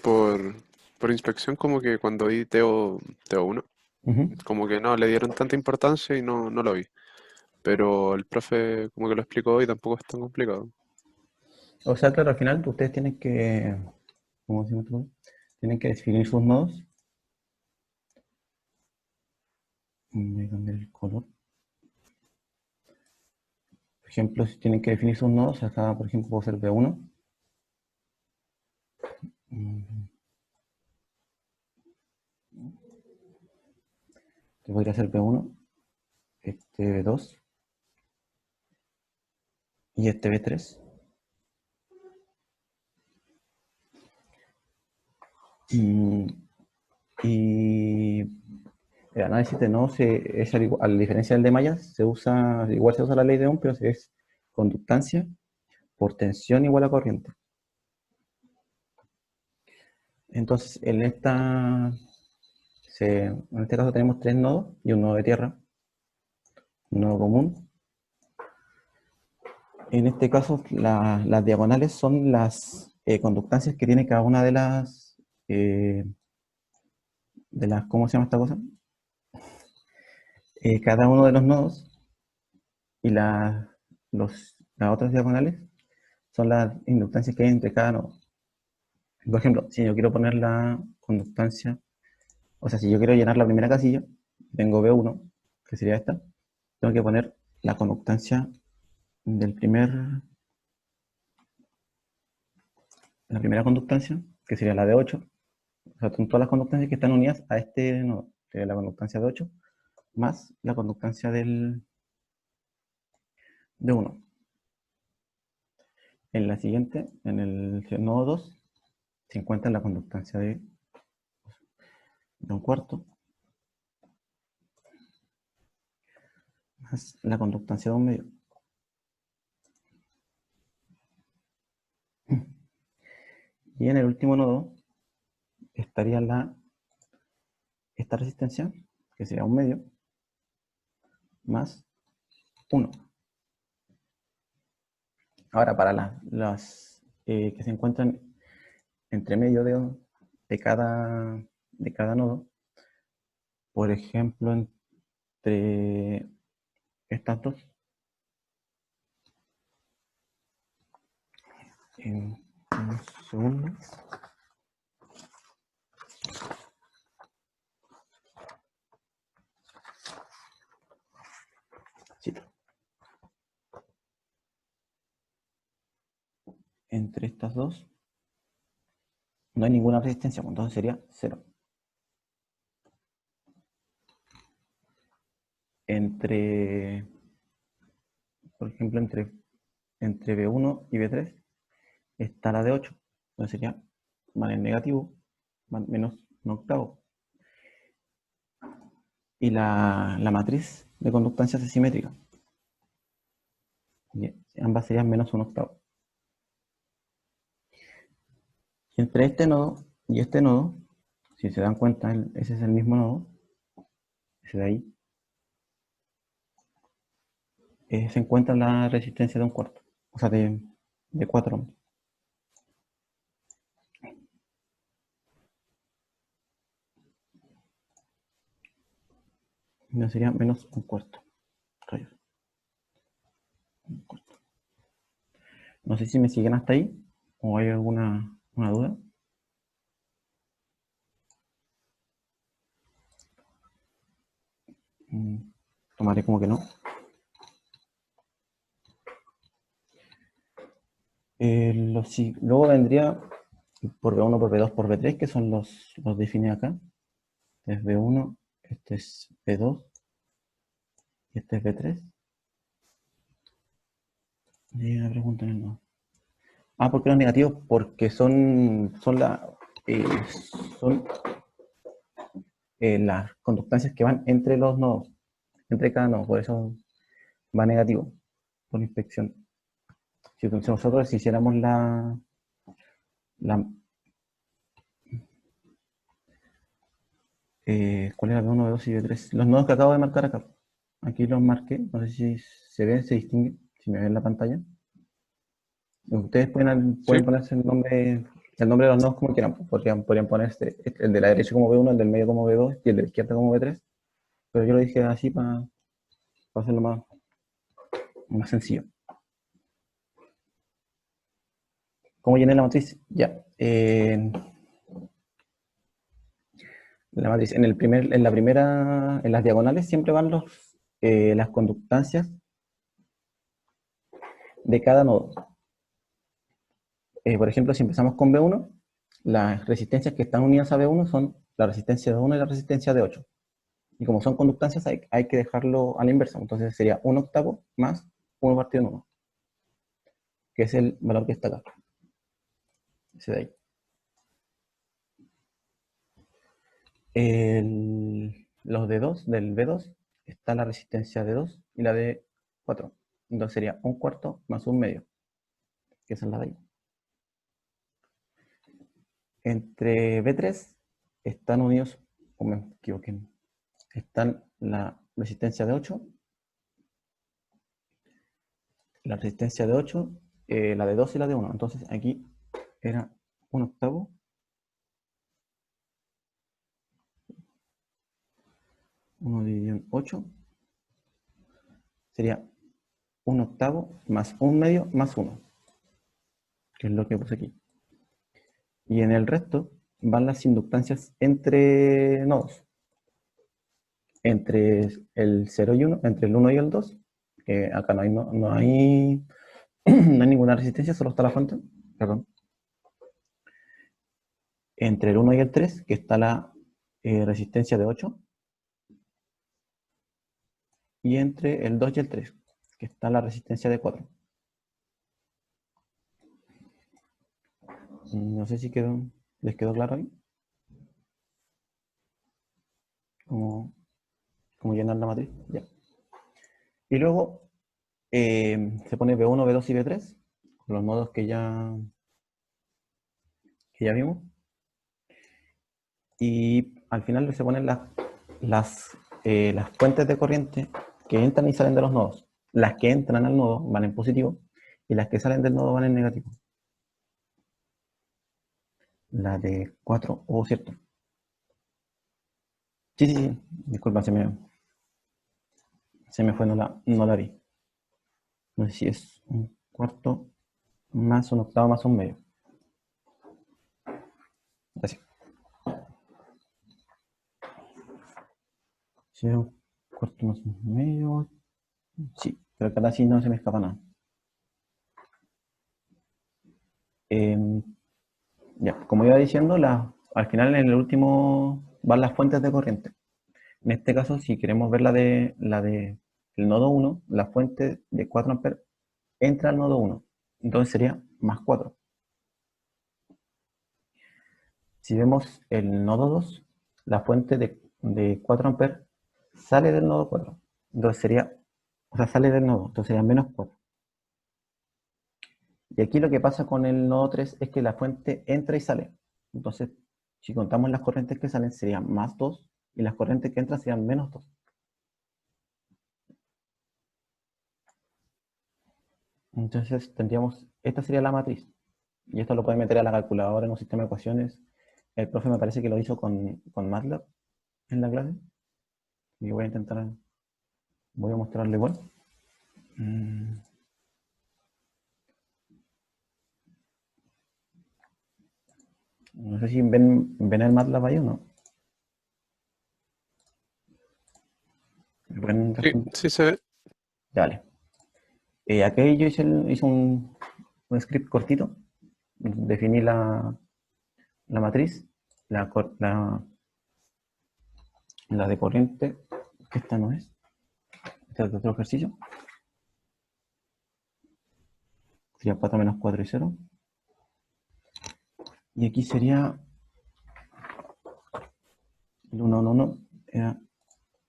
Por, por inspección, como que cuando vi Teo 1, Ujú. como que no le dieron tanta importancia y no lo vi. Pero el profe como que lo explicó y tampoco es tan complicado. O sea, claro, al final ustedes tienen que, ¿cómo decimos tú? Tienen que definir sus nodos. Voy a cambiar el color. Por ejemplo, si tienen que definir sus nodos, acá, por ejemplo, puedo hacer B1. Mm, que podría ser B1, este B2 y este B3. Mm, y el análisis de nodos es a la diferencia del de mallas, igual se usa la ley de Ohm, pero es conductancia por tensión igual a corriente. Entonces, en este caso tenemos tres nodos y un nodo de tierra, un nodo común. En este caso, las diagonales son las conductancias que tiene cada una eh, ¿cómo se llama esta cosa? Cada uno de los nodos y las otras diagonales son las inductancias que hay entre cada nodo. Por ejemplo, si yo quiero poner la conductancia, o sea, si yo quiero llenar la primera casilla, tengo B1, que sería esta, tengo que poner la conductancia del primer, la primera conductancia, que sería la de 8. O sea, son todas las conductancias que están unidas a este nodo, que es la conductancia de 8, más la conductancia de 1. En la siguiente, en el nodo 2, se encuentra la conductancia de un cuarto, más la conductancia de un medio. Y en el último nodo estaría esta resistencia, que sería un medio, más 1. Ahora, para las que se encuentran entre medio de cada nodo, por ejemplo, entre estas dos, en un segundo, sí, entre estas dos no hay ninguna resistencia, pues entonces sería cero. Entre, por ejemplo, entre B1 y B3 está la de 8, entonces sería más el negativo, menos un octavo. Y la matriz de conductancia es simétrica. Y ambas serían menos un octavo. Y entre este nodo y este nodo, si se dan cuenta, ese es el mismo nodo, ese de ahí, se encuentra la resistencia de un cuarto, o sea, de 4 ohms. No sería menos un cuarto. Rayos, un cuarto. No sé si me siguen hasta ahí o hay alguna una duda. Mm, Tomaré como que no. Luego vendría por B1, por B2, por B3, que son los definidos acá. Este es B1, este es B2 y este es B3. Y hay una pregunta en el no. ¿Por qué los negativos? Porque eh, son las conductancias que van entre los nodos, entre cada nodo, por eso va negativo, por inspección. Si nosotros hiciéramos la ¿cuál era B1, B2 y B3? Los nodos que acabo de marcar acá. Aquí los marqué, no sé si se ven, se distinguen, si me ven en la pantalla. Ustedes pueden Sí, ponerse el nombre el nombre de los nodos como quieran. Pues, podrían poner el de la derecha como B1, el del medio como B2 y el de la izquierda como B3. Pero yo lo dije así para hacerlo más sencillo. ¿Cómo llené la matriz? Ya. La matriz, en las diagonales siempre van las conductancias de cada nodo. Por ejemplo, si empezamos con B1, las resistencias que están unidas a B1 son la resistencia de 1 y la resistencia de 8. Y como son conductancias, hay que dejarlo a la inversa. Entonces sería 1/8 más 1 partido en 1, que es el valor que está acá. Ese de ahí. Los de 2, del B2, está la resistencia de 2 y la de 4. Entonces sería 1/4 más 1/2, que esa es la de ahí. Entre B3 están unidos, o me equivoqué, están la resistencia de 8, la resistencia de 8, la de 2 y la de 1. Entonces aquí era 1/8 1 dividido en 8 sería 1/8 más 1/2 más 1, que es lo que puse aquí. Y en el resto van las inductancias entre nodos. Entre el 0 y 1, entre el 1 y el 2, acá no hay ninguna resistencia, solo está la fuente. Perdón. Entre el 1 y el 3, que está la resistencia de 8. Y entre el 2 y el 3, que está la resistencia de 4. No sé si les quedó claro ahí. Cómo llenar la matriz. Ya. Y luego se pone B1, B2 y B3, con los nodos que ya vimos. Y al final se ponen las fuentes de corriente que entran y salen de los nodos. Las que entran al nodo van en positivo y las que salen del nodo van en negativo. La de 4, cierto. Sí, sí, sí. Disculpa, se me fue, no la vi. No sé si es 1/4 más 1/8 más 1/2. Gracias. Si es 1/4 más 1/2. Sí, pero acá sí no se me escapa nada. Ya, como iba diciendo, al final en el último van las fuentes de corriente. En este caso, si queremos ver la de el nodo 1, la fuente de 4 amperes entra al nodo 1. Entonces sería más 4. Si vemos el nodo 2, la fuente de 4 amperes sale del nodo 4. Entonces sale del nodo, entonces sería menos 4. Y aquí lo que pasa con el nodo 3 es que la fuente entra y sale. Entonces, si contamos las corrientes que salen, serían más 2 y las corrientes que entran serían menos 2. Entonces, esta sería la matriz. Y esto lo pueden meter a la calculadora en un sistema de ecuaciones. El profe me parece que lo hizo con MATLAB en la clase. Y voy a mostrarle igual. No sé si ven el MATLAB ahí o no. ¿Pueden Sí, responder? sí se ve. Dale. Aquí yo hice un script cortito. Definí la matriz, la, la de corriente, que esta no es. Este es de otro ejercicio. Sería 4 menos 4 y 0. Y aquí sería el 1, 1, 1. Era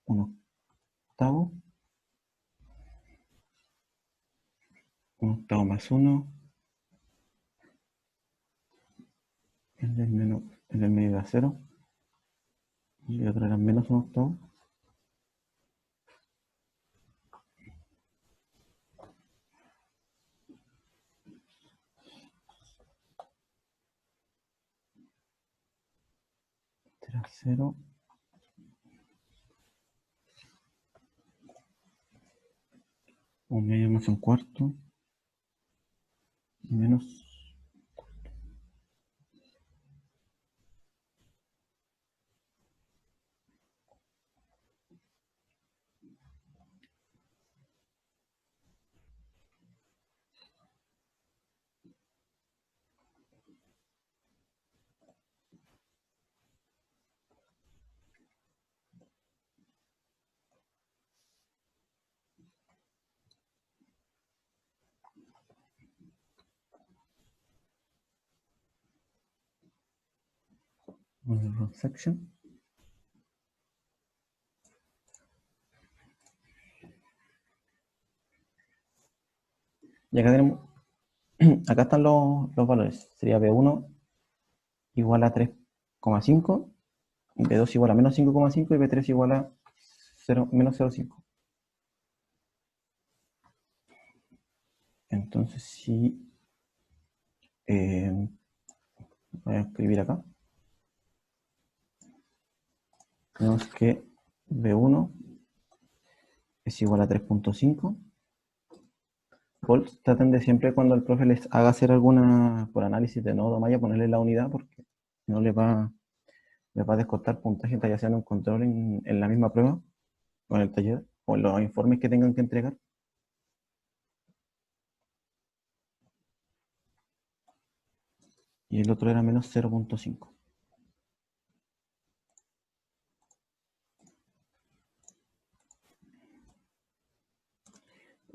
1/8. 1/8 más 1. El del medio da 0. Y el otro era menos 1/8. 0 un medio más un cuarto menos section. Y acá tenemos, acá están los valores. Sería B1 igual a 3,5, B2 igual a menos 5,5 y B3 igual a 0, menos 0,5. Entonces, si voy a escribir acá, tenemos que B1 es igual a 3,5 volts. Traten de siempre cuando el profe les haga hacer alguna por análisis de nodo malla, ponerle la unidad porque si no les va a descontar puntaje, ya sea en un control en la misma prueba o en el taller o en los informes que tengan que entregar. Y el otro era menos 0,5.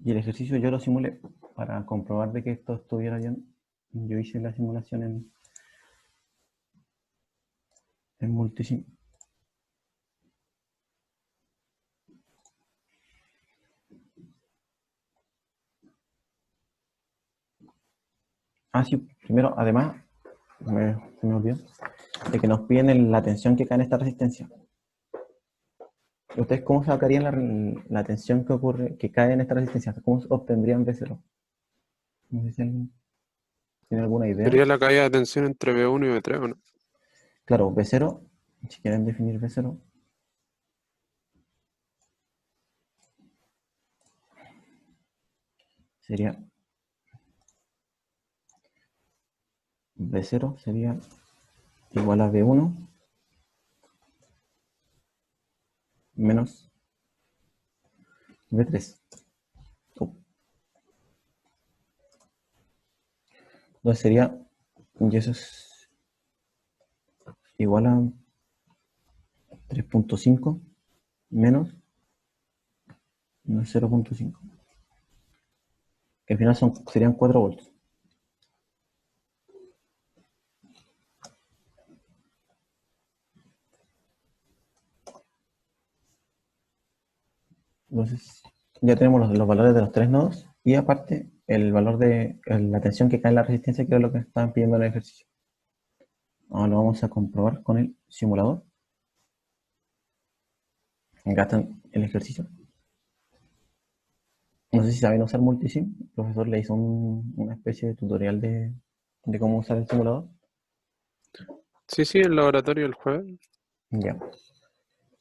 Y el ejercicio yo lo simulé para comprobar de que esto estuviera bien. Yo hice la simulación en Multisim. Ah, sí, primero, además, se me olvidó, de que nos piden la tensión que cae en esta resistencia. ¿Ustedes cómo sacarían la tensión que ocurre, que cae en esta resistencia? ¿Cómo obtendrían V0? No sé si alguien tiene alguna idea. Sería la caída de tensión entre B1 y B3, ¿o no? Claro, V0, si quieren definir V0, sería V0 sería igual a V1 menos V3. Entonces sería, y eso es igual a 3,5 menos 0,5. Que al final serían 4 volts. Entonces ya tenemos los valores de los tres nodos y aparte el valor de la tensión que cae en la resistencia, que es lo que estaban pidiendo en el ejercicio. Ahora lo vamos a comprobar con el simulador. Acá está el ejercicio. No sé si saben usar Multisim. El profesor le hizo una especie de tutorial de cómo usar el simulador. Sí, sí, el laboratorio el jueves. Ya.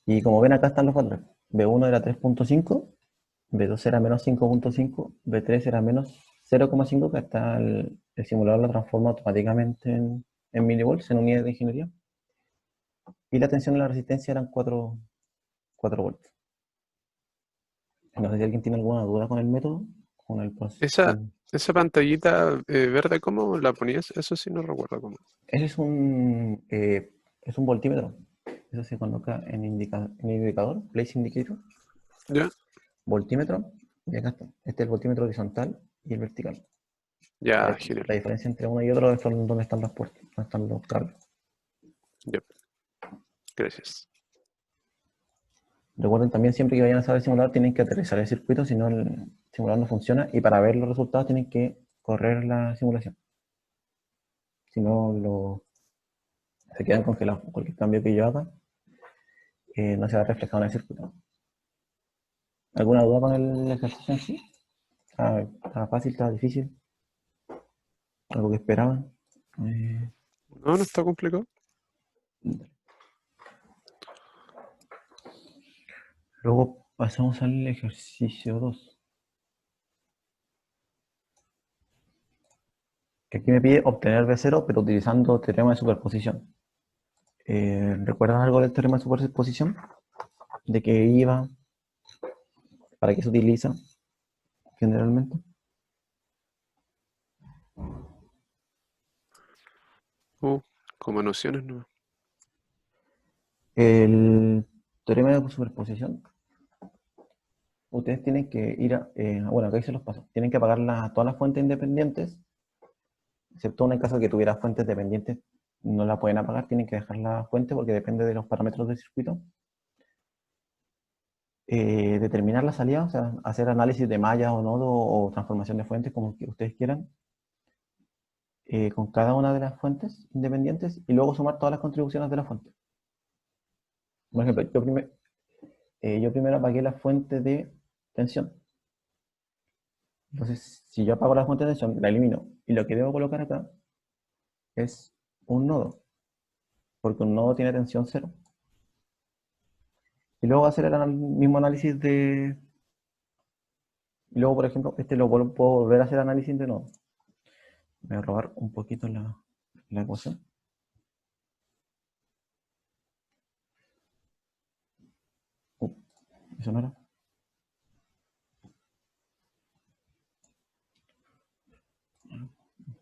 Y como ven acá están los valores. B1 era 3,5, B2 era menos 5,5, B3 era menos 0,5, que hasta el simulador lo transforma automáticamente en milivolts, en unidades de ingeniería. Y la tensión de la resistencia eran 4 volts. No sé si alguien tiene alguna duda con el método, con el proceso. Esa pantallita verde, ¿cómo la ponías? Eso sí no recuerdo cómo. Ese es un voltímetro. Eso se coloca en indicador, place indicator, ¿Ya? voltímetro, y acá está. Este es el voltímetro horizontal y el vertical. Ya, La genial. diferencia entre uno y otro es donde están las puertas, donde están los cables. Ya, gracias. Recuerden también, siempre que vayan a usar el simulador, tienen que aterrizar el circuito, si no el simulador no funciona, y para ver los resultados tienen que correr la simulación. Si no, se quedan congelados. Cualquier cambio que yo haga no se va reflejado en el circuito. ¿Alguna duda con el ejercicio en sí? ¿Estaba fácil? ¿Estaba difícil? ¿Algo que esperaban? No, no está complicado. Luego pasamos al ejercicio 2, que aquí me pide obtener B0, pero utilizando teorema de superposición. ¿Recuerdan algo del teorema de superposición? ¿De qué iba? ¿Para qué se utiliza generalmente? Uh, como nociones, ¿no? El teorema de superposición, ustedes tienen que ir a, bueno, acá hice los pasos, tienen que apagar todas las fuentes independientes, excepto una en caso de que tuviera fuentes dependientes, no la pueden apagar, tienen que dejar la fuente porque depende de los parámetros del circuito. Determinar la salida, o sea, hacer análisis de mallas o nodo o transformación de fuentes, como que ustedes quieran, con cada una de las fuentes independientes y luego sumar todas las contribuciones de la fuente. Por ejemplo, yo primero apagué la fuente de tensión. Entonces, si yo apago la fuente de tensión, la elimino. Y lo que debo colocar acá es un nodo, porque un nodo tiene tensión cero. Y luego hacer el mismo análisis de... Y luego, por ejemplo, puedo volver a hacer análisis de nodo. Voy a robar un poquito la ecuación. Eso no era.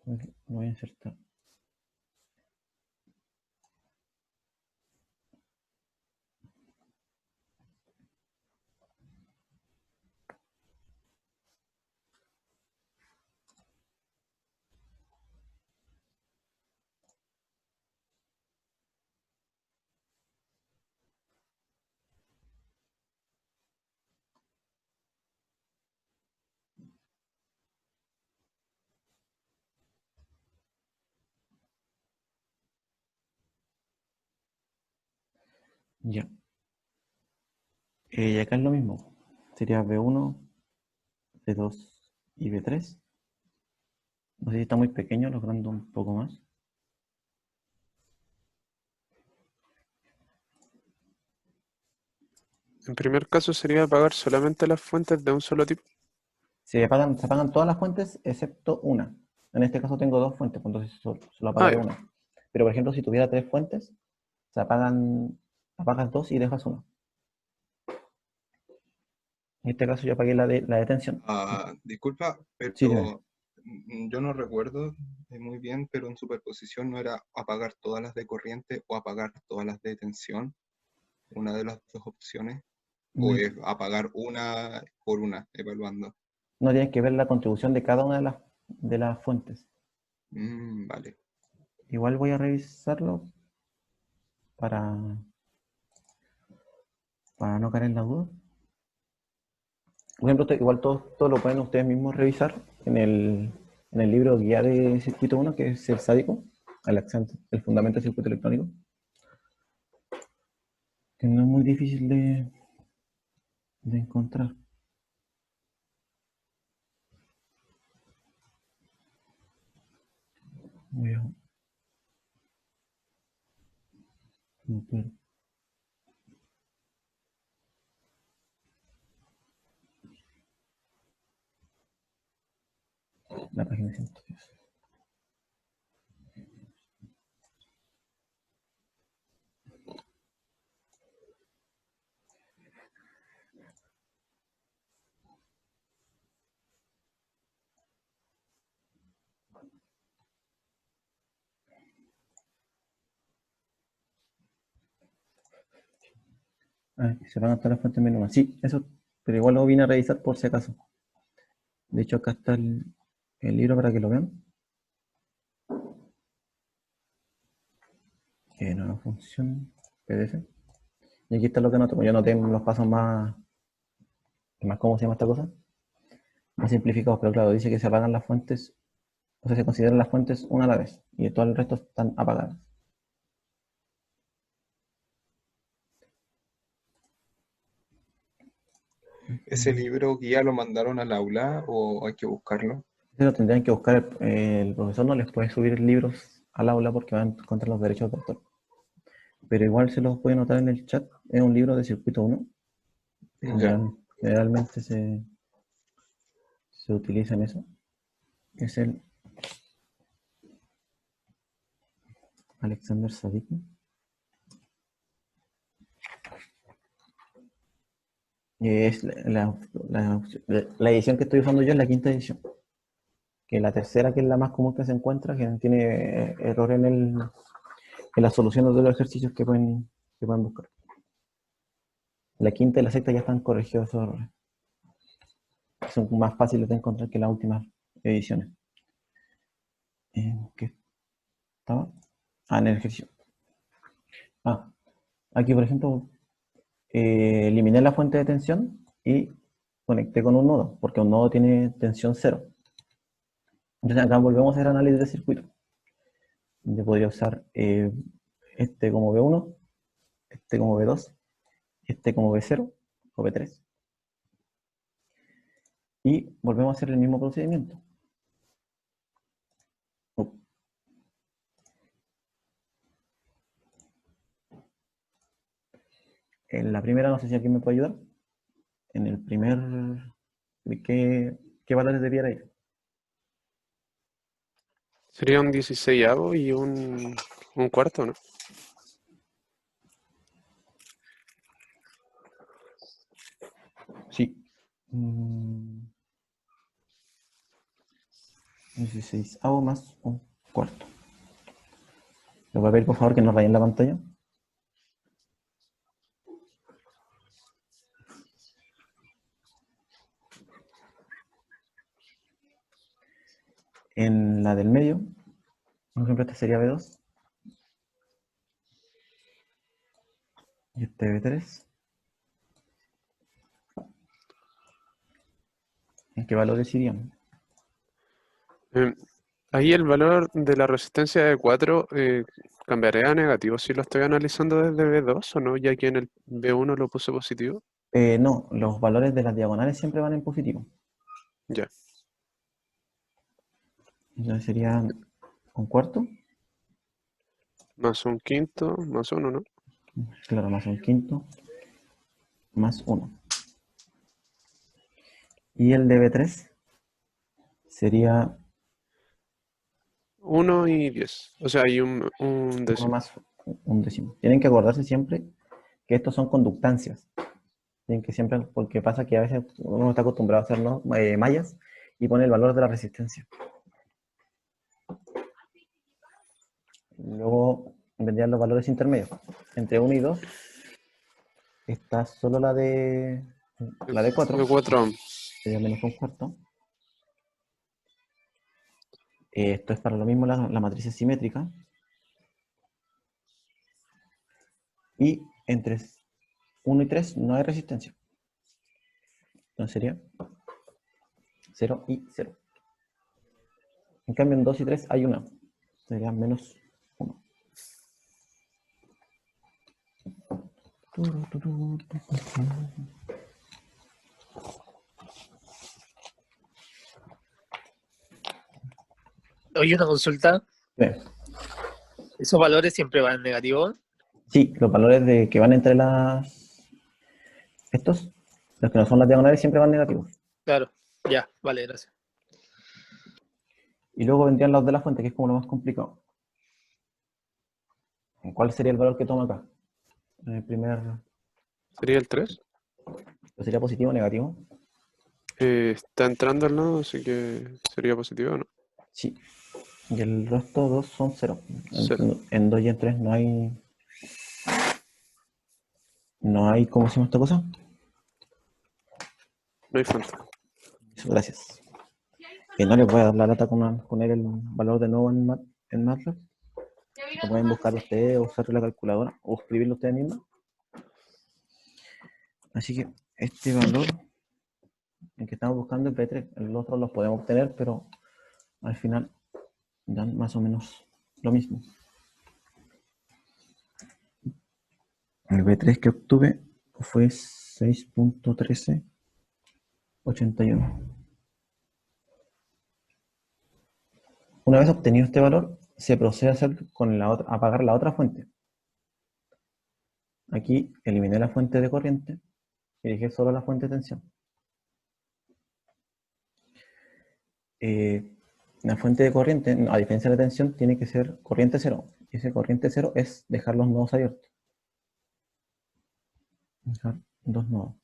Lo voy a insertar. Ya. Y acá es lo mismo. Sería B1, B2 y B3. No sé si está muy pequeño, lo agrando un poco más. En primer caso sería apagar solamente las fuentes de un solo tipo. Se apagan todas las fuentes excepto una. En este caso tengo dos fuentes, pues entonces solo Ah, apagaré ya. una. Pero por ejemplo, si tuviera tres fuentes, se apagas dos y dejas una. En este caso yo apagué la de tensión. Disculpa, Sí, dime. pero yo no recuerdo muy bien, pero en superposición no era apagar todas las de corriente o apagar todas las de tensión, una de las dos opciones, o Me- es apagar una por una, evaluando. No tienes que ver la contribución de cada una de las fuentes. Vale. Igual voy a revisarlo para, para no caer en la duda. Por ejemplo, igual todo lo pueden ustedes mismos revisar en el libro Guía de Circuito 1, que es el sádico, el fundamento del circuito electrónico, que no es muy difícil de encontrar. Voy a romper la página 110. Se van a estar las fuentes menos una. Sí, eso, pero igual lo vine a revisar por si acaso. De hecho, acá está el libro para que lo vean. Nueva función, PDF. Y aquí está lo que noto. Yo noté los pasos más, ¿cómo se llama esta cosa? Más simplificados, pero claro, dice que se apagan las fuentes, o sea, se consideran las fuentes una a la vez, y todo el resto están apagadas. ¿Ese libro guía lo mandaron al aula o hay que buscarlo? Eso tendrían que buscar, el profesor no les puede subir libros al aula porque van contra los derechos de autor. Pero igual se los puede notar en el chat, es un libro de circuito 1, Ya. Generalmente se utiliza en eso. Es el Alexander Sadiki. Es la edición que estoy usando yo es la quinta edición. Que la tercera, que es la más común que se encuentra, que tiene error en las soluciones de los ejercicios que pueden buscar. La quinta y la sexta ya están corregidos esos errores. Son más fáciles de encontrar que las últimas ediciones. ¿Qué estaba? En el ejercicio. Aquí, por ejemplo, eliminé la fuente de tensión y conecté con un nodo, porque un nodo tiene tensión cero. Entonces acá volvemos a hacer análisis de circuito. Yo podría usar este como B1, este como B2, este como B0 o B3. Y volvemos a hacer el mismo procedimiento. En la primera, no sé si aquí me puede ayudar. En el primer, ¿qué valores debiera ir? Sería un 16avo y un cuarto, ¿no? Sí. 16avo más un cuarto. ¿Le voy a pedir por favor que nos rayen la pantalla? En la del medio, por ejemplo, esta sería B2. Y este B3. ¿En qué valores irían? Ahí el valor de la resistencia de 4 cambiaré a negativo si lo estoy analizando desde B2 o no, ya que en el B1 lo puse positivo. No, los valores de las diagonales siempre van en positivo. Ya. Entonces sería un cuarto, Más un quinto, más uno, ¿no? claro, más un quinto, más 1. Y el de B3 sería 1 y 10. O sea, hay un 1 décimo. más un décimo. Tienen que acordarse siempre que estos son conductancias. Tienen que siempre, porque pasa que a veces uno está acostumbrado a hacer, ¿no? Mallas y pone el valor de la resistencia. Luego vendrían los valores intermedios. Entre 1 y 2 está solo la de 4, De 4 ohm. sería menos un cuarto. Esto es para lo mismo la matriz es simétrica. Y entre 1 y 3 no hay resistencia. Entonces sería 0 y 0. En cambio en 2 y 3 hay una. Sería menos 1. Oye, una consulta. Bien. ¿Esos valores siempre van en negativo? Sí, los valores que van entre estos, los que no son las diagonales, siempre van negativos. Claro, ya, vale, gracias. Y luego vendrían los de la fuente, que es como lo más complicado. ¿Cuál sería el valor que toma acá? El primer, Sería el 3. ¿sería positivo o negativo? Está entrando al nodo, así que sería positivo, ¿no? Sí. Y el resto dos son 0. 0. En 2 y en 3 no hay, ¿cómo se llama esta cosa? No hay falta. Eso, gracias. No les voy a dar la lata con poner el valor de nuevo en MATLAB. Lo pueden buscar ustedes o usar la calculadora o escribirlo ustedes mismos. Así que este valor, el que estamos buscando es B3. Los otros los podemos obtener, pero al final dan más o menos lo mismo. El B3 que obtuve fue 6.1381. Una vez obtenido este valor, se procede a apagar la otra fuente. Aquí eliminé la fuente de corriente y dejé solo la fuente de tensión. La fuente de corriente, a diferencia de la tensión, tiene que ser corriente cero. Y ese corriente cero es dejar los nodos abiertos. Dejar dos nodos.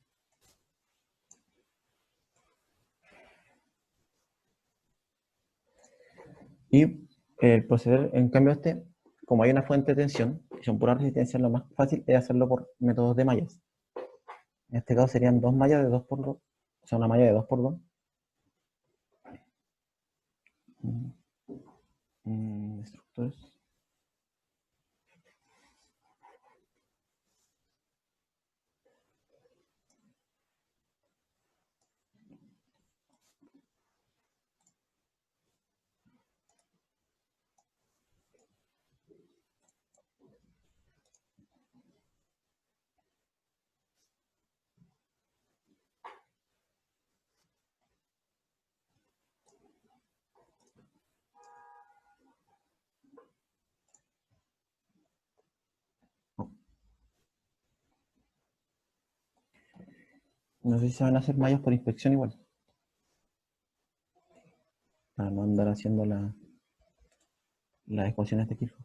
Y el proceder, en cambio, como hay una fuente de tensión, y son puras resistencias, lo más fácil es hacerlo por métodos de mallas. En este caso serían dos mallas de 2x2, o sea, una malla de 2x2. Destructores. No sé si se van a hacer mallas por inspección igual. Para no andar haciendo las ecuaciones de Kirchhoff.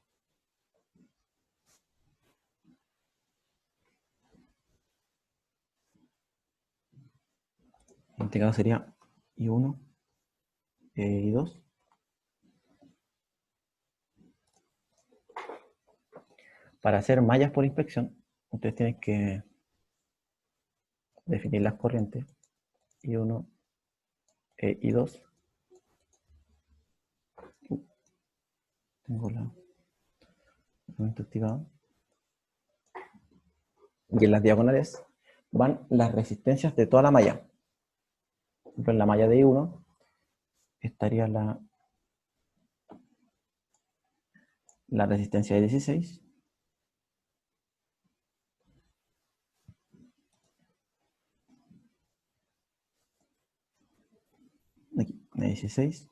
En este caso sería I1, I2. Para hacer mallas por inspección, ustedes tienen que definir las corrientes I1, I2. Tengo la herramienta activada. Y en las diagonales van las resistencias de toda la malla. Por ejemplo, en la malla de I1 estaría la resistencia de 16. Aquí, de 16.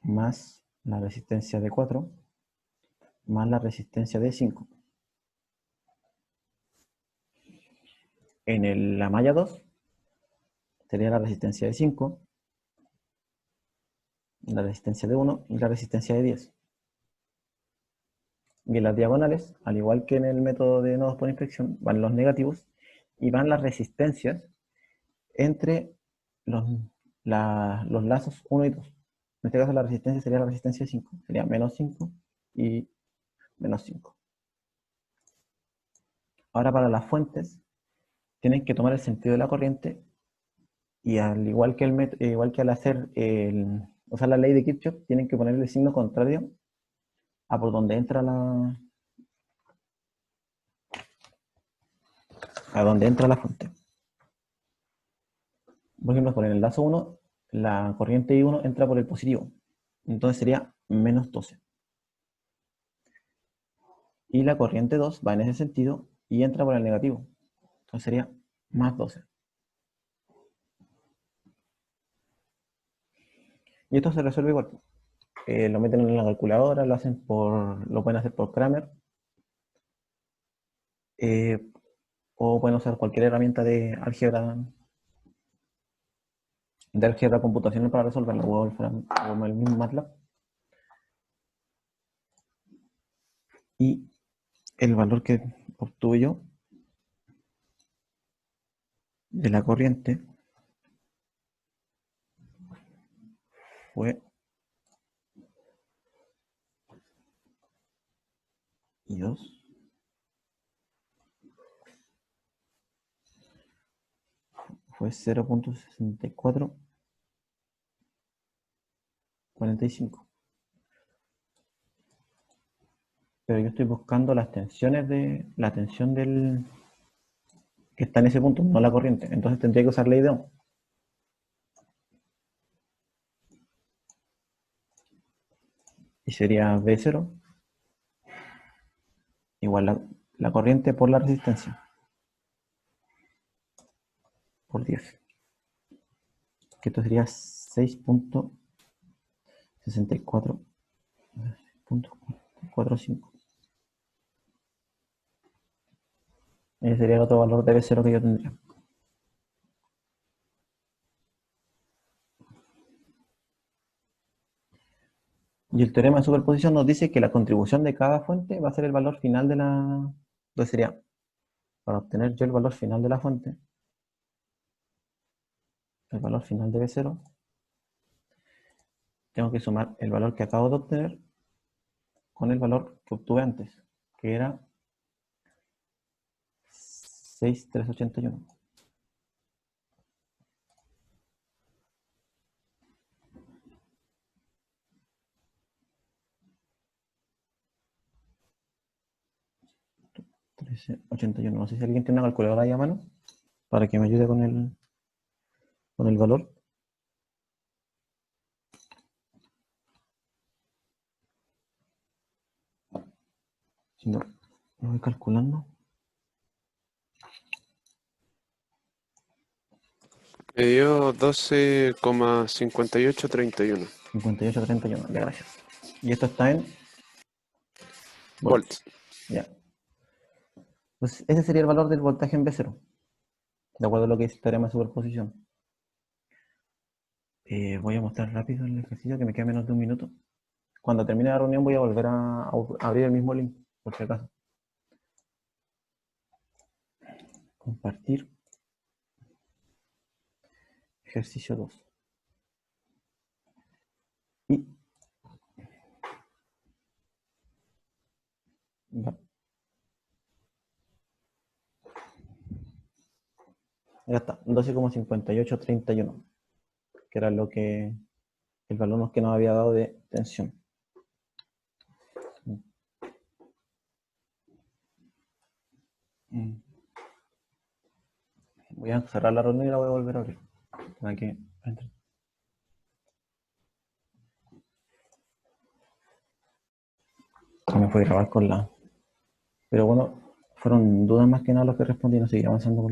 Más la resistencia de 4. Más la resistencia de 5. En la malla 2 sería la resistencia de 5, la resistencia de 1 y la resistencia de 10. Y en las diagonales, al igual que en el método de nodos por inspección, van los negativos y van las resistencias entre los lazos 1 y 2. En este caso la resistencia sería la resistencia de 5, sería menos 5 y menos 5. Ahora para las fuentes, tienen que tomar el sentido de la corriente y al igual que, igual que al hacer usar la ley de Kirchhoff, tienen que ponerle el signo contrario a por donde entra la fuente. Por ejemplo, por el lazo 1, la corriente I1 entra por el positivo. Entonces sería menos 12. Y la corriente 2 va en ese sentido y entra por el negativo. Entonces sería más 12. Y esto se resuelve igual. Lo meten en la calculadora, lo pueden hacer por Kramer. O pueden usar cualquier herramienta de álgebra computacional para resolverlo, Wolfram o el mismo MATLAB. Y el valor que obtuve yo de la corriente fue I2 fue 0.6445. Pero yo estoy buscando las tensiones la tensión que está en ese punto, no la corriente. Entonces tendría que usar ley de Ohm. Y sería V0 igual la corriente por la resistencia. Por 10. Que esto sería 6.64.45. Ese sería el otro valor de B0 que yo tendría. Y el teorema de superposición nos dice que la contribución de cada fuente va a ser el valor final de la... Entonces sería, para obtener yo el valor final de la fuente, el valor final de B0, tengo que sumar el valor que acabo de obtener con el valor que obtuve antes, que era 6,381. No sé si alguien tiene una calculadora ahí a mano para que me ayude con el valor. Si no, lo voy calculando. Me dio 12,5831 58,31, ya, gracias. Y esto está en volts. Ya. Pues ese sería el valor del voltaje en B0, de acuerdo a lo que dice el teorema de superposición. Voy a mostrar rápido el ejercicio, que me queda menos de un minuto. Cuando termine la reunión voy a volver a abrir el mismo link, por si acaso. Compartir. Ejercicio 2. Y ya. Ya está, 12,5831, que era lo que el valor que nos había dado de tensión. Voy a cerrar la reunión y la voy a volver a abrir para que entre. Me fue a grabar con la... Pero bueno, fueron dudas más que nada los que respondí, no seguir avanzando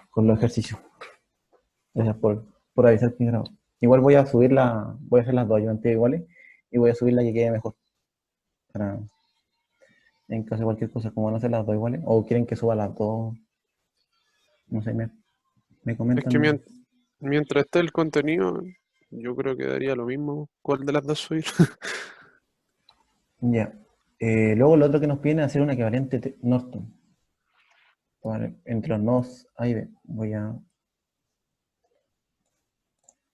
con los ejercicios. Gracias por avisar que grabo. Igual voy a subir voy a hacer las dos ayudantes iguales y voy a subir la que quede mejor. Para, en caso de cualquier cosa, como van a ser las dos iguales, o quieren que suba las dos, no sé, me Es comentan. que mientras esté el contenido, yo creo que daría lo mismo cuál de las dos subir. Ya. Luego lo otro que nos piden es hacer un equivalente Norton. Vale, entre los nodos A y B.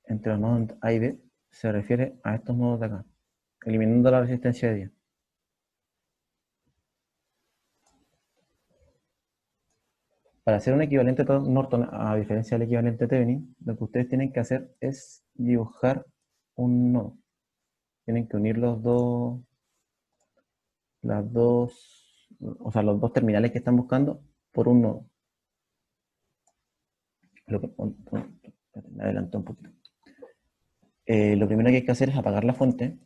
Entre los nodos A y B se refiere a estos nodos de acá, eliminando la resistencia de 10. Para hacer un equivalente Norton, a diferencia del equivalente Thevenin, lo que ustedes tienen que hacer es dibujar un nodo. Tienen que unir los dos, o sea, los dos terminales que están buscando por un nodo. Me adelanté un poquito. Lo primero que hay que hacer es apagar la fuente,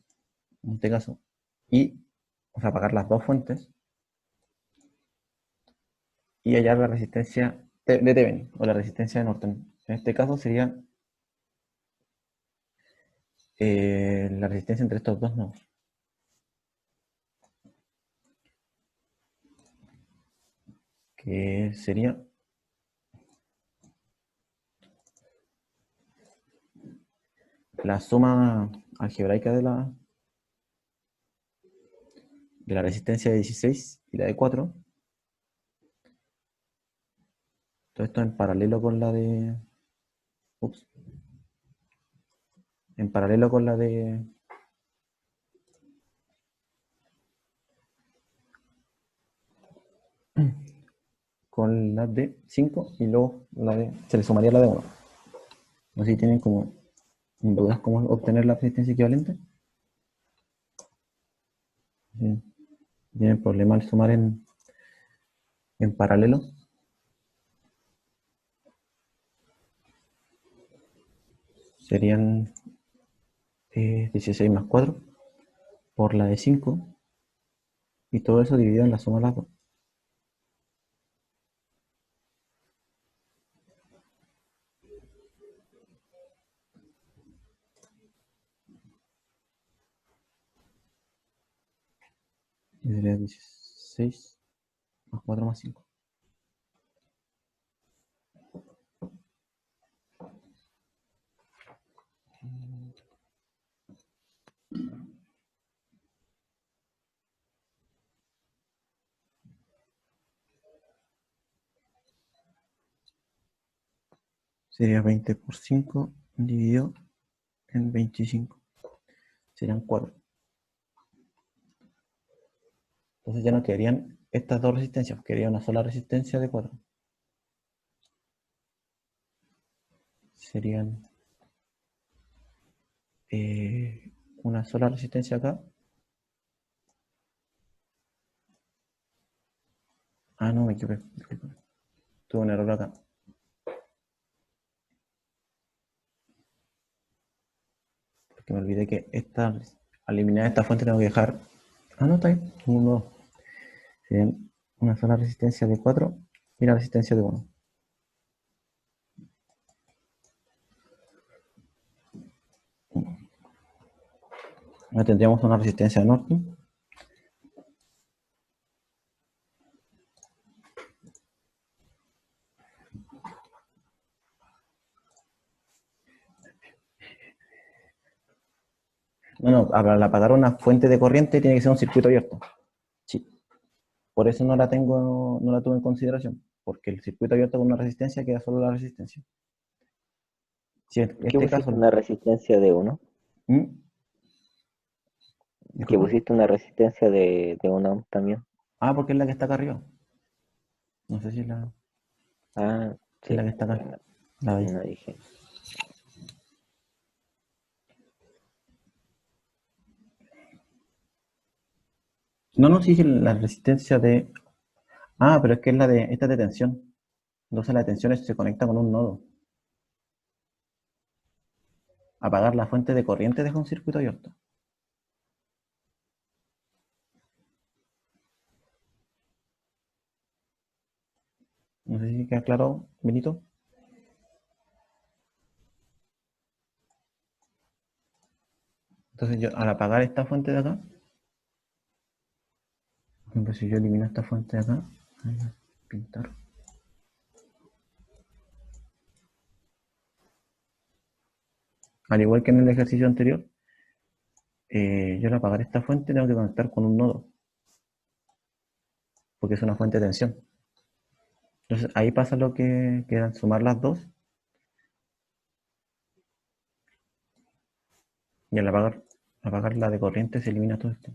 en este caso, o sea, apagar las dos fuentes y hallar la resistencia de Thevenin o la resistencia de Norton. En este caso sería la resistencia entre estos dos nodos, que sería la suma algebraica de la resistencia de 16 y la de 4. Todo esto en paralelo con la de... Ups. En paralelo con la de... Con la de 5 y luego se le sumaría la de 1. No sé si tienen como dudas cómo obtener la resistencia equivalente. ¿Tienen problema al sumar en paralelo? Serían 16 más 4 por la de 5 y todo eso dividido en la suma de las dos. Y sería 16 Más 4 más 5. Sería 20 por 5 dividido en 25. Serían 4. Entonces ya no quedarían estas dos resistencias, quedaría una sola resistencia de 4. Serían una sola resistencia acá. Ah, no, me equivoqué. Disculpa. Tuve un error acá. Porque me olvidé que al eliminar esta fuente tengo que dejar. Ah, no, está ahí. Uno. Serían una sola resistencia de 4 y la resistencia de 1. Ahora tendríamos una resistencia de Norton. No, al apagar una fuente de corriente tiene que ser un circuito abierto. Sí. Por eso no la tuve en consideración. Porque el circuito abierto con una resistencia queda solo la resistencia. Si en ¿Por qué este pusiste caso. una resistencia de 1? ¿Mm? ¿Que Disculpa. pusiste una resistencia de 1 ohm también? Ah, porque es la que está acá arriba. No sé si es la, Ah, si es la sí. que está acá. No, La veis. no dije. No, no, sí, la resistencia de. Ah, pero es que es esta es de tensión. Entonces la tensión se conecta con un nodo. Apagar la fuente de corriente deja un circuito abierto. No sé si queda claro, Benito. Entonces yo al apagar esta fuente de acá, por ejemplo, si yo elimino esta fuente de acá, voy a pintar. Al igual que en el ejercicio anterior, yo al apagar esta fuente tengo que conectar con un nodo, porque es una fuente de tensión. Entonces ahí pasa lo que quedan sumar las dos, y al apagar la de corriente se elimina todo esto.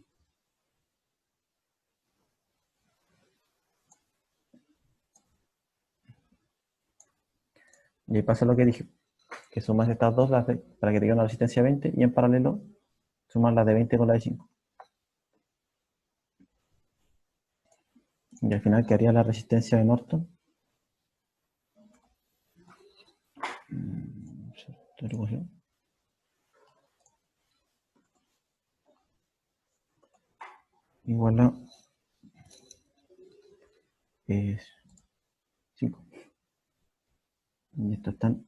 Y ahí pasa lo que dije, que sumas estas dos para que te quede una resistencia 20 y en paralelo sumas las de 20 con la de 5. Y al final quedaría la resistencia de Norton. Igual a 5. Y estos están.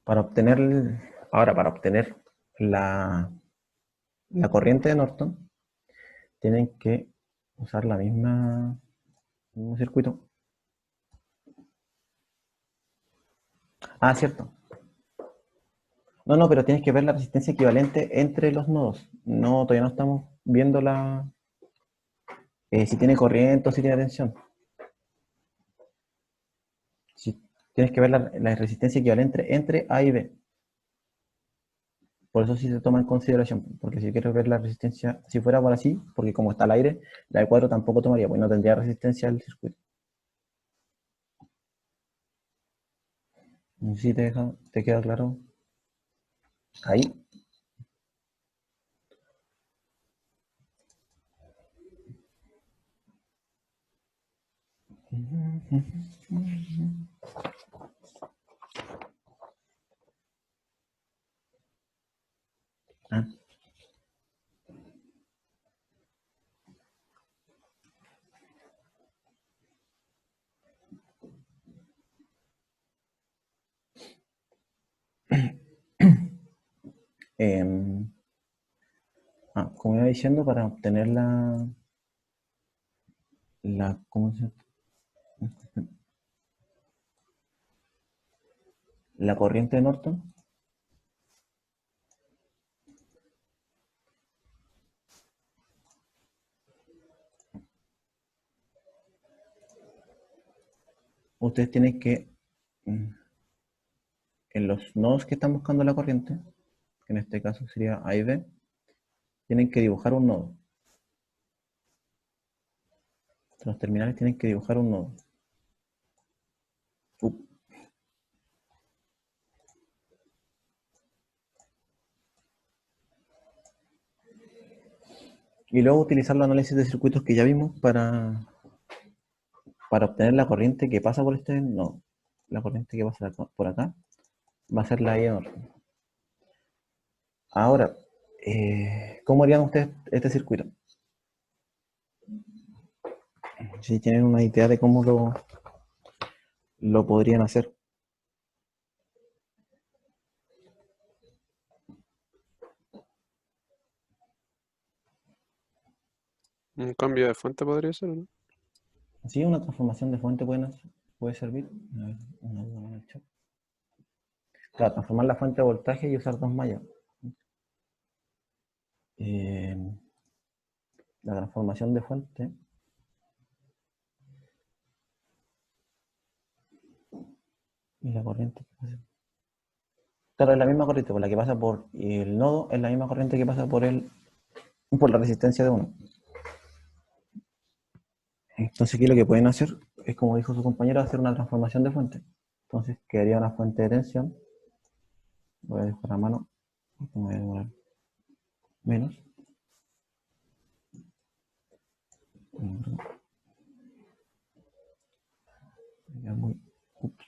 Para obtener la corriente de Norton, tienen que usar el mismo circuito. Ah, cierto. No, pero tienes que ver la resistencia equivalente entre los nodos. No, todavía no estamos viendo si tiene corriente o si tiene tensión. Si, tienes que ver la resistencia equivalente entre A y B. Por eso sí se toma en consideración, porque si quieres ver la resistencia, si fuera por así, porque como está al aire, la de 4 tampoco tomaría, pues no tendría resistencia al circuito. No sé si te queda claro. Ahí. Ah. Como iba diciendo, para obtener ¿cómo se llama? La corriente de Norton, ustedes tienen que, en los nodos que están buscando la corriente, que en este caso sería A y B, tienen que dibujar un nodo. Los terminales tienen que dibujar un nodo. Y luego utilizar los análisis de circuitos que ya vimos para obtener la corriente que pasa por este nodo. La corriente que pasa por acá va a ser la I de Norton. Ahora, ¿cómo harían ustedes este circuito? Si tienen una idea de cómo lo podrían hacer. Un cambio de fuente podría ser, ¿o no? Sí, una transformación de fuente puede servir. A ver, una duda en el chat. Claro, transformar la fuente de voltaje y usar dos mallas. La transformación de fuente. Y la corriente que pasa. Claro, es la misma corriente por la que pasa por el nodo, es la misma corriente que pasa por la resistencia de uno. Entonces aquí lo que pueden hacer es, como dijo su compañero, hacer una transformación de fuente. Entonces quedaría una fuente de tensión. Voy a dejar a mano. Voy a demorar menos. Ups.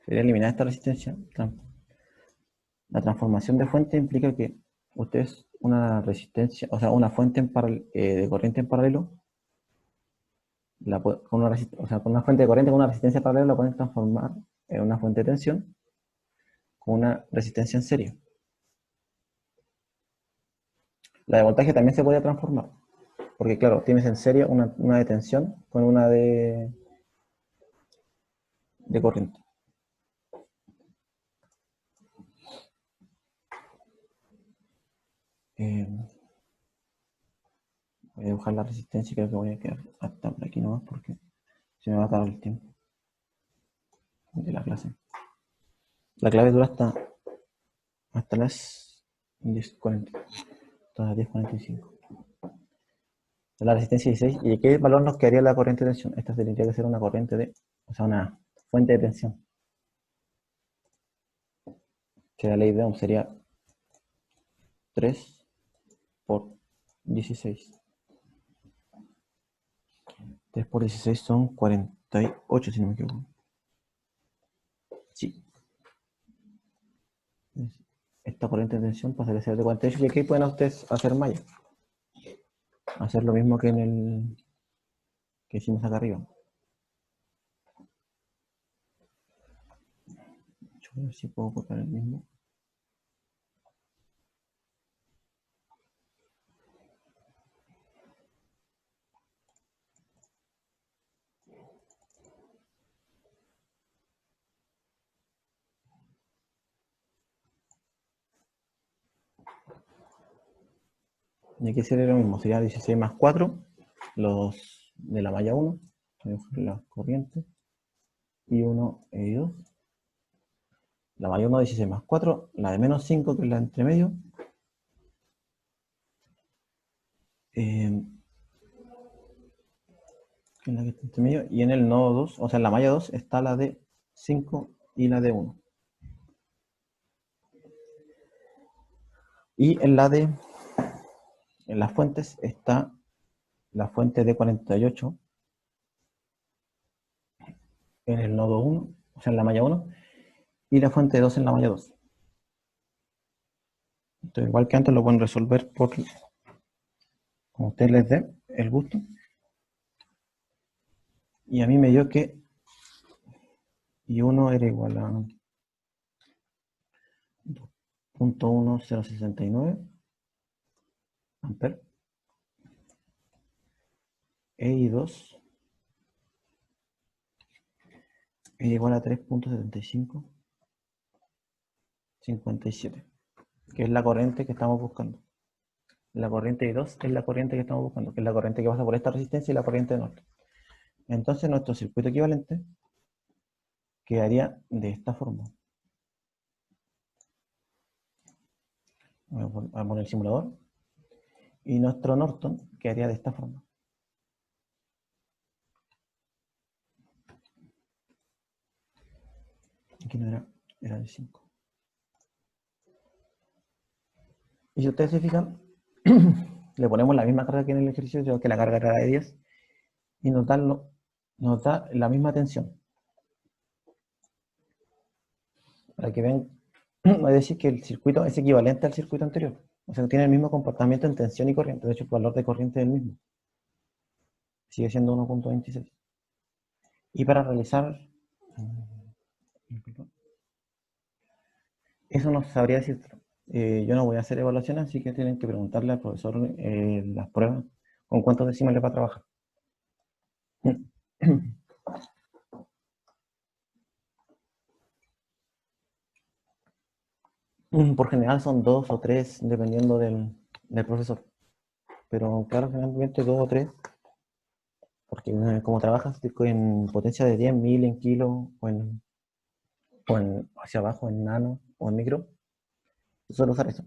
Sería eliminar esta resistencia. La transformación de fuente implica que ustedes una resistencia, o sea, una fuente de corriente en paralelo, con una fuente de corriente con una resistencia paralela la pueden transformar en una fuente de tensión con una resistencia en serie. La de voltaje también se puede transformar, porque claro, tienes en serie una de tensión con una de corriente. Voy a dibujar la resistencia y creo que voy a quedar hasta por aquí nomás porque se me va a acabar el tiempo de la clase. La clave dura hasta las 10:40, hasta las 10:45. La resistencia 16. ¿Y qué valor nos quedaría la corriente de tensión? Esta tendría que ser una una fuente de tensión. Que la ley de Ohm sería 3 por 16. 3 por 16 son 48, si no me equivoco. Sí. Esta corriente de tensión pasaría a ser de 48 y aquí pueden ustedes hacer malla. Hacer lo mismo que que hicimos acá arriba. Yo voy a ver si puedo copiar el mismo. Y aquí sería lo mismo, sería 16 más 4, los de la malla 1, las corrientes, y 1 y 2. La malla 1, 16 más 4, la de menos 5, que es la entre medio. Que es la que está entre medio. Y en el nodo 2, o sea, en la malla 2, está la de 5 y la de 1. Y en la de en las fuentes está la fuente de 48 en el nodo 1, o sea, en la malla 1, y la fuente de 2 en la malla 2. Entonces, igual que antes, lo pueden resolver por, como ustedes les dé el gusto. Y a mí me dio que I1 era igual a 2.1069 amperes. E I2 es igual a 3.7557, que es la corriente que estamos buscando. La corriente I2 es la corriente que estamos buscando, que es la corriente que pasa por esta resistencia y la corriente de norte. Entonces nuestro circuito equivalente quedaría de esta forma. Voy a poner el simulador. Y nuestro Norton quedaría de esta forma. Aquí no era de 5. Y si ustedes se fijan, le ponemos la misma carga que en el ejercicio, que la carga era de 10, y nos da la misma tensión. Para que vean, es decir, que el circuito es equivalente al circuito anterior. O sea, tiene el mismo comportamiento en tensión y corriente. De hecho, el valor de corriente es el mismo. Sigue siendo 1.26. Y para realizar... Eso no sabría decir. Yo no voy a hacer evaluaciones, así que tienen que preguntarle al profesor las pruebas, con cuántos decimales va a trabajar. Por general son 2 o 3, dependiendo del profesor. Pero claro, generalmente 2 o 3, porque como trabajas en potencia de 10.000 en kilo, o hacia abajo en nano o en micro, suelo usar eso.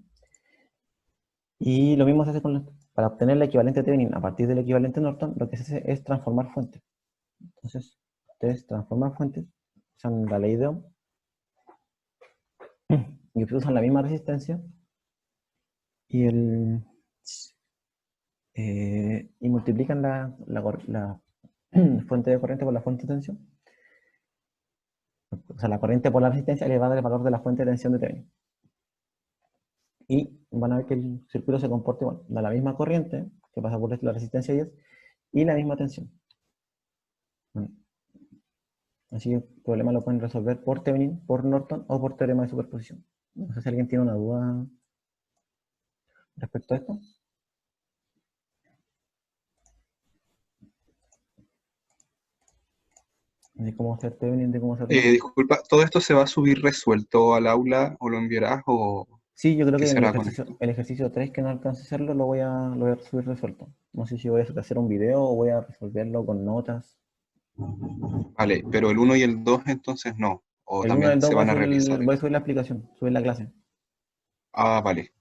Y lo mismo se hace para obtener el equivalente Thevenin a partir del equivalente Norton, lo que se hace es transformar fuentes. Entonces, ustedes transforman fuentes, usan la ley de Ohm, y usan la misma resistencia, y, y multiplican la fuente de corriente por la fuente de tensión. O sea, la corriente por la resistencia le va a dar el valor de la fuente de tensión de Thevenin. Y van a ver que el circuito se comporta igual. Da la misma corriente, que pasa por la resistencia 10, y la misma tensión. Bueno, así que el problema lo pueden resolver por Thevenin, por Norton o por teorema de superposición. No sé si alguien tiene una duda respecto a esto. De cómo hacer Thevenin, de cómo hacer Norton. Disculpa, ¿todo esto se va a subir resuelto al aula o lo enviarás o Sí, yo creo qué que en será con esto? el ejercicio 3 que no alcance a hacerlo lo voy a subir resuelto. No sé si voy a hacer un video o voy a resolverlo con notas. Vale, pero el 1 y el 2 entonces no, o El 1 y el también 2 se van a realizar voy a ellos. subir la aplicación, subir la clase. Ah, vale,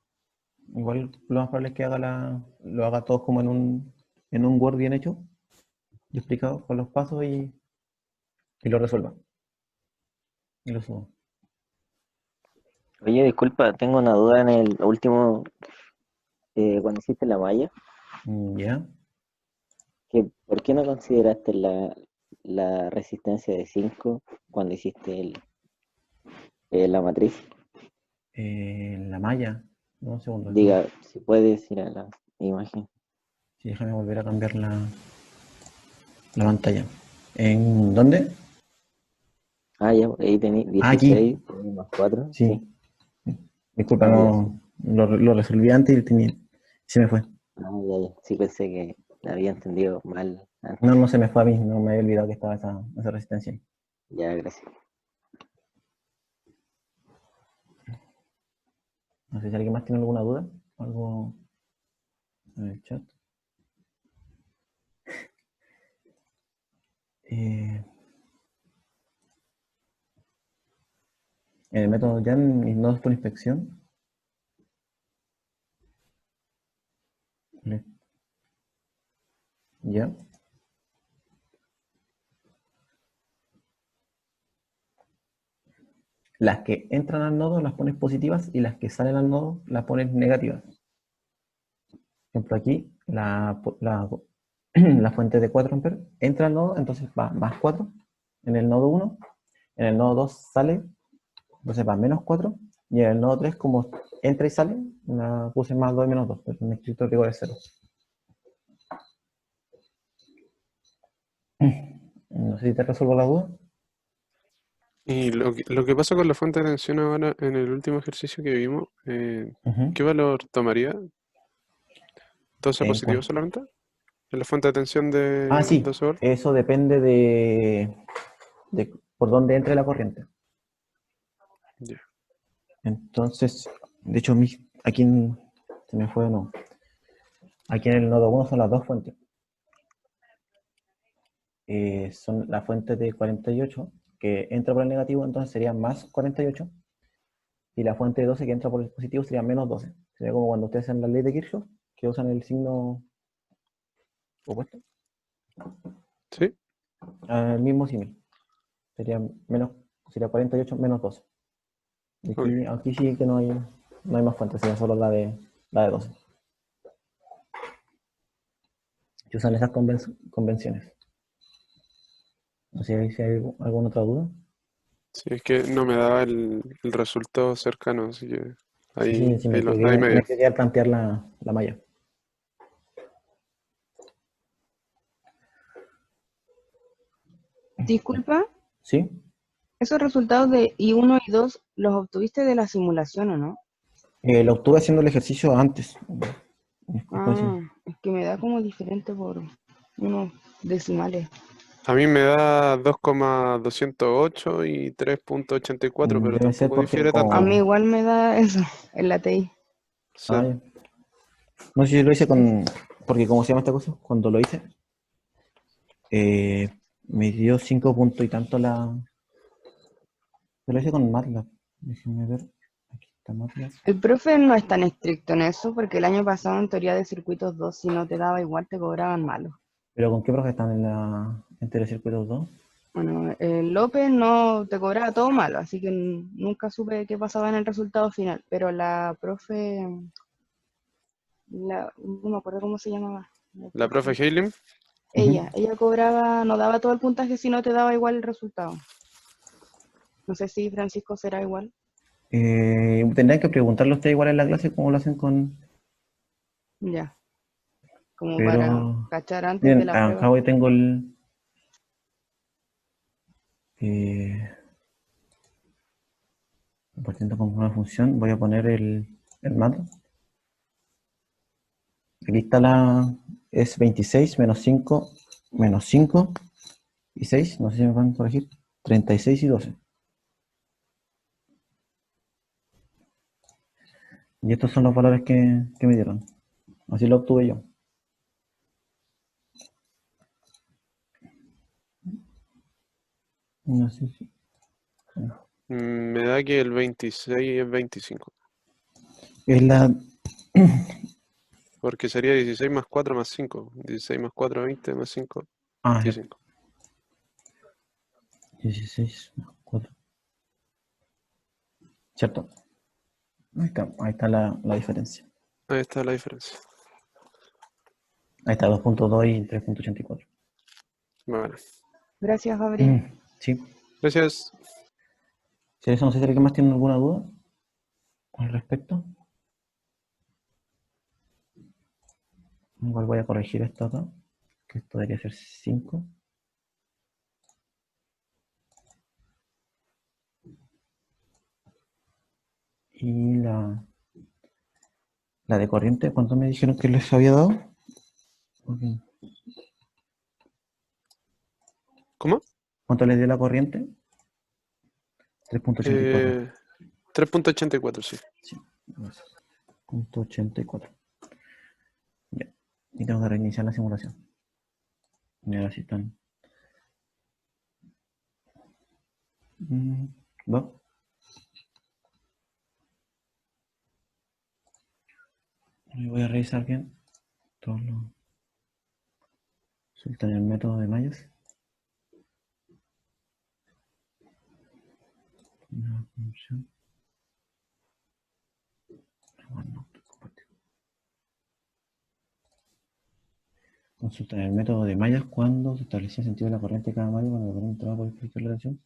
Igual lo más probable es que lo haga todo como en un Word bien hecho y explicado con los pasos y lo resuelva. Y lo subo. Oye, disculpa, tengo una duda en el último, cuando hiciste la malla, ¿Ya? que ¿por qué no consideraste la resistencia de 5 cuando hiciste la matriz? La malla. No, un segundo. Diga, si puedes ir a la imagen. Sí, déjame volver a cambiar la pantalla. ¿En dónde? Ah, ya, ahí tenéis Ah, aquí. 16 más 4, Sí. sí. Disculpa, Ah, ya, sí. no, lo resolví antes y se me fue. Ah, ya, ya. Sí, pensé que la había entendido mal No, antes. no se me fue a mí, no me había olvidado que estaba esa resistencia ahí. Ya, gracias. No sé si alguien más tiene alguna duda, algo en el chat. En el método ya en mis nodos por inspección. Ya. Las que entran al nodo las pones positivas y las que salen al nodo las pones negativas. ejemplo, aquí la fuente de 4 amperes entra al nodo, entonces va más 4 en el nodo 1, en el nodo 2 sale, entonces va menos 4, y en el nodo 3, como entra y sale, puse más 2 y menos 2, pero en estricto rigor es 0. No sé si te resuelvo la duda. Y lo que pasa con la fuente de tensión ahora en el último ejercicio que vimos, Ujú. ¿qué valor tomaría? ¿12 En positivo cuanto- solamente? ¿En la fuente de tensión Ah, de sí, 12 volts? eso depende de por dónde entre la corriente. Ya. Entonces, de hecho, se me fue, no. Aquí en el nodo 1 son las dos fuentes. Son la fuente de 48, que entra por el negativo, entonces sería más 48, y la fuente de 12 que entra por el positivo sería menos 12. Sería como cuando ustedes hacen la ley de Kirchhoff, que usan el signo opuesto, ¿Sí? el mismo símil. Sería sería 48 menos 12. Y Ok. aquí sí que no hay más fuentes, sería solo la de 12. Que usan esas convenciones. No sé si hay alguna otra duda. Sí, es que no me daba el resultado cercano, así que Sí, sí, ahí, sí, ahí, ahí me me dio. quería plantear la malla. Disculpa, ¿Sí? esos resultados de I1 y 2 los obtuviste de la simulación, ¿o no? Lo obtuve haciendo el ejercicio antes. Disculpa, sí. Ah, es que me da como diferente por unos decimales. A mí me da 2,208 y 3,84, pero Debe ser tampoco porque difiere A tanto. mí igual me da eso en la TI. Sí. Ya. No sé si lo hice porque ¿cómo se llama esta cosa? Cuando lo hice, me dio 5 puntos y tanto Yo lo hice con MATLAB. Déjenme ver. Aquí está MATLAB. El profe no es tan estricto en eso, porque el año pasado en teoría de circuitos 2, si no te daba igual, te cobraban malo. ¿Pero con qué profe están en Telecircuitos 2? Bueno, el López no te cobraba todo malo, así que nunca supe qué pasaba en el resultado final. Pero la profe, no me acuerdo cómo se llamaba. La La profe profe. Heilim, Ella cobraba, no daba todo el puntaje si no te daba igual el resultado. No sé si Francisco será igual. Tendrían que preguntarle a ustedes igual en la clase cómo lo hacen con. Ya, como para Pero. cachar antes de Miren, la acá prueba. hoy tengo eh, partiendo con una función, voy a poner el MATLAB. Aquí está es 26 menos 5 y 6, no sé si me van a corregir, 36 y 12. Y estos son los valores que me dieron. Así lo obtuve yo. No sé si. me da que el 26 es 25, Es la. porque sería 16 más 4 más 5. 16 más 4, 20 más 5, Ah, 25. 16 más 4. ¿Cierto? Ahí está la diferencia. Ahí está la diferencia. Ahí está 2.2 y 3.84. Vale. Gracias, Gabriel. Sí. Gracias. Si eso, no sé si alguien más tiene alguna duda al respecto. Igual voy a corregir esto acá, que esto debería ser 5. Y la de corriente, ¿cuánto me dijeron que les había dado? Ok. ¿Cómo? ¿Cuánto les dio la corriente? 3.84. 3,84, sí. Sí, 3.84. Ya. Y tengo que reiniciar la simulación. Y ahora sí están. ¿Va? Y voy a revisar bien todos los resultados en el método de Mayas. Una función. Bueno, compartir. Consulta en el método de mallas cuando se establecía el sentido de la corriente de cada malla cuando la corriente entraba por el filtro de la tensión.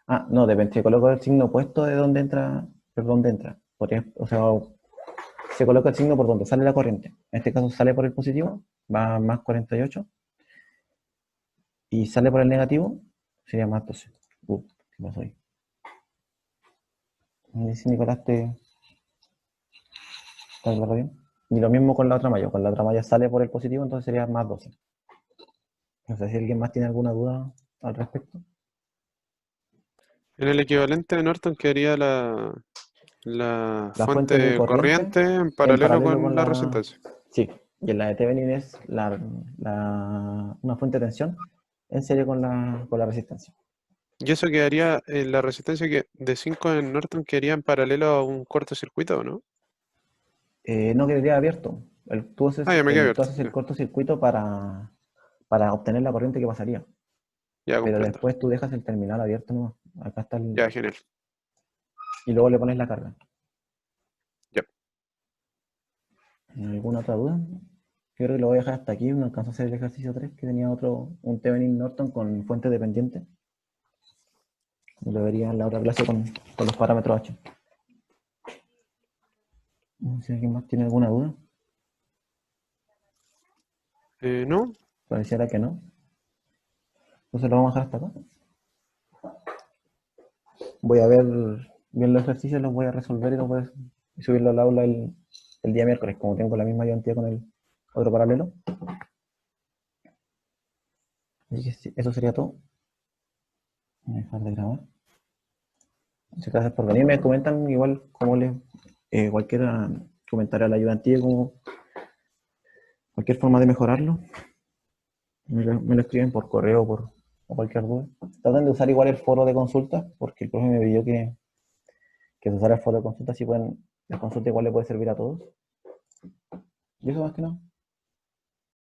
Ah, no, depende. Si coloco el signo opuesto de dónde entra, por dónde entra. O sea, se coloca el signo por donde sale la corriente. En este caso sale por el positivo, va más 48. Y sale por el negativo, sería más 12. ¿Qué pasó ahí? Si Nicolás ¿está claro bien? Y lo mismo con la otra malla. Con la otra malla sale por el positivo, entonces sería más 12. No sé si alguien más tiene alguna duda al respecto. En el equivalente de Norton quedaría la La fuente de corriente en en paralelo paralelo con con la la... resistencia. Sí, y en la de Thevenin es una fuente de tensión en serie con la resistencia. Y eso quedaría, la resistencia que de 5 en Norton quedaría en paralelo a un cortocircuito, ¿no? No quedaría abierto. Tú haces, Ah, ya me quedé tú abierto. haces el Ya, cortocircuito para obtener la corriente que pasaría. ya Pero comprendo. después tú dejas el terminal abierto nomás. Acá está Ya, genial. y luego le pones la carga. Ya. ¿Alguna otra duda? Yo creo que lo voy a dejar hasta aquí. No alcanzó a hacer el ejercicio 3 que tenía un Thevenin Norton con fuente dependiente. Lo vería en la otra clase con los parámetros H. No sé si alguien más tiene alguna duda. No, Pareciera que no. Entonces lo vamos a dejar hasta acá. Voy a ver bien los ejercicios, los voy a resolver y los voy a subirlo al aula el día miércoles, como tengo la misma ayudantía con el otro paralelo. Así que sí, eso sería todo. Voy a dejar de grabar. Muchas gracias por venir. Me comentan igual como cualquier comentario a la ayudantía, como cualquier forma de mejorarlo. Me lo escriben por correo o cualquier duda. Traten de usar igual el foro de consulta, porque el profe me pidió que se usara el foro de consulta, si pueden, la consulta igual le puede servir a todos. Y eso más que nada.